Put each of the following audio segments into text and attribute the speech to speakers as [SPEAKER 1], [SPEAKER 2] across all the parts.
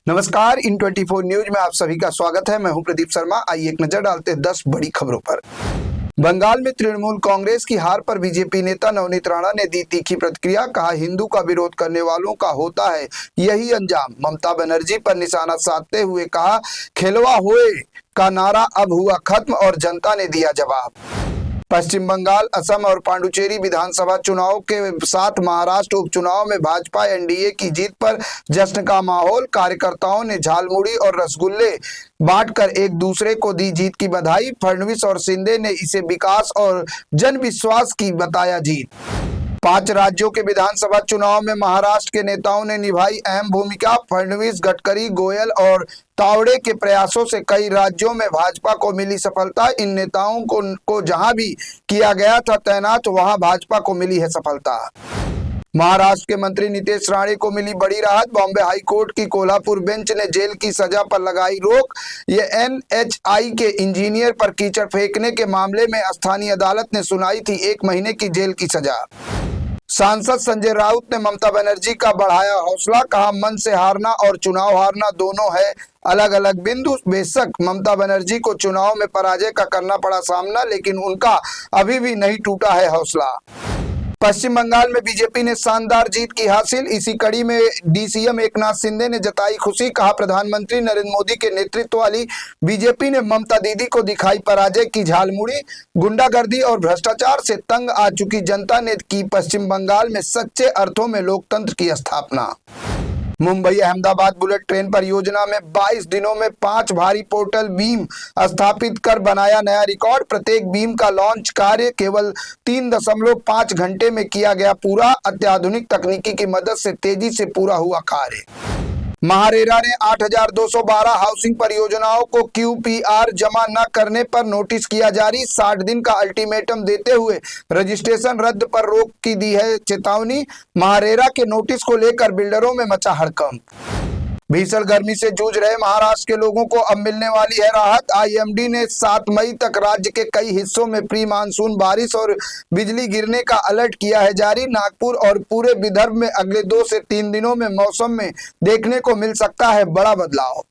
[SPEAKER 1] नमस्कार, इन 24 न्यूज में आप सभी का स्वागत है। मैं हूं प्रदीप शर्मा। आइए एक नजर डालते हैं 10 बड़ी खबरों पर। बंगाल में तृणमूल कांग्रेस की हार पर बीजेपी नेता नवनीत राणा ने दी तीखी प्रतिक्रिया। कहा, हिंदू का विरोध करने वालों का होता है यही अंजाम। ममता बनर्जी पर निशाना साधते हुए कहा, खेलवा हुए का नारा अब हुआ खत्म और जनता ने दिया जवाब। पश्चिम बंगाल, असम और पांडुचेरी विधानसभा चुनाव के साथ महाराष्ट्र उपचुनाव में भाजपा एनडीए की जीत पर जश्न का माहौल। कार्यकर्ताओं ने झालमुड़ी और रसगुल्ले बांटकर एक दूसरे को दी जीत की बधाई। फडणवीस और शिंदे ने इसे विकास और जन विश्वास की बताया जीत। 5 राज्यों के विधानसभा चुनाव में महाराष्ट्र के नेताओं ने निभाई अहम भूमिका। फडणवीस, गडकरी, गोयल और तावड़े के प्रयासों से कई राज्यों में भाजपा को मिली सफलता। इन नेताओं को जहां भी किया गया था तैनात, वहां भाजपा को मिली है सफलता। महाराष्ट्र के मंत्री नितेश राणे को मिली बड़ी राहत। बॉम्बे हाई कोर्ट की कोल्हापुर बेंच ने जेल की सजा पर लगाई रोक। ये एनएचआई के इंजीनियर पर कीचड़ फेंकने के मामले में स्थानीय अदालत ने सुनाई थी 1 महीने की जेल की सजा। सांसद संजय राउत ने ममता बनर्जी का बढ़ाया हौसला। कहा, मन से हारना और चुनाव हारना दोनों है अलग अलग बिंदु। बेशक ममता बनर्जी को चुनाव में पराजय का करना पड़ा सामना, लेकिन उनका अभी भी नहीं टूटा है हौसला। पश्चिम बंगाल में बीजेपी ने शानदार जीत की हासिल। इसी कड़ी में डीसीएम एकनाथ शिंदे ने जताई खुशी। कहा, प्रधानमंत्री नरेंद्र मोदी के नेतृत्व वाली बीजेपी ने ममता दीदी को दिखाई पराजय की झालमुड़ी। गुंडागर्दी और भ्रष्टाचार से तंग आ चुकी जनता ने की पश्चिम बंगाल में सच्चे अर्थों में लोकतंत्र की स्थापना। मुंबई अहमदाबाद बुलेट ट्रेन परियोजना में 22 दिनों में 5 भारी पोर्टल बीम स्थापित कर बनाया नया रिकॉर्ड। प्रत्येक बीम का लॉन्च कार्य केवल 3.5 घंटे में किया गया पूरा। अत्याधुनिक तकनीकी की मदद से तेजी से पूरा हुआ कार्य। महारेरा ने 8,212 हाउसिंग परियोजनाओं को क्यूपीआर जमा न करने पर नोटिस किया जारी। 60 दिन का अल्टीमेटम देते हुए रजिस्ट्रेशन रद्द पर रोक की दी है चेतावनी। महारेरा के नोटिस को लेकर बिल्डरों में मचा हड़कंप। भीषण गर्मी से जूझ रहे महाराष्ट्र के लोगों को अब मिलने वाली है राहत। आईएमडी ने 7 मई तक राज्य के कई हिस्सों में प्री मानसून बारिश और बिजली गिरने का अलर्ट किया है जारी। नागपुर और पूरे विदर्भ में अगले 2 से 3 दिनों में मौसम में देखने को मिल सकता है बड़ा बदलाव।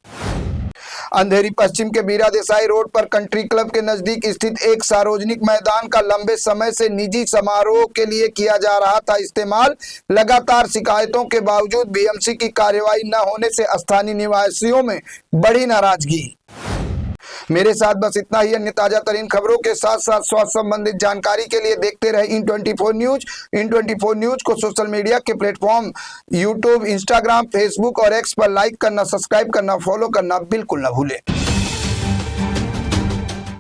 [SPEAKER 1] अंधेरी पश्चिम के बीरा देसाई रोड पर कंट्री क्लब के नजदीक स्थित एक सार्वजनिक मैदान का लंबे समय से निजी समारोह के लिए किया जा रहा था इस्तेमाल। लगातार शिकायतों के बावजूद बीएमसी की कार्रवाई न होने से स्थानीय निवासियों में बड़ी नाराजगी। मेरे साथ बस इतना ही। अन्य ताजा तरीन खबरों के साथ साथ स्वास्थ्य संबंधित जानकारी के लिए देखते रहे इन 24 न्यूज। इन 24 न्यूज को सोशल मीडिया के प्लेटफॉर्म यूट्यूब, इंस्टाग्राम, फेसबुक और एक्स पर लाइक करना, सब्सक्राइब करना, फॉलो करना बिल्कुल न भूलें।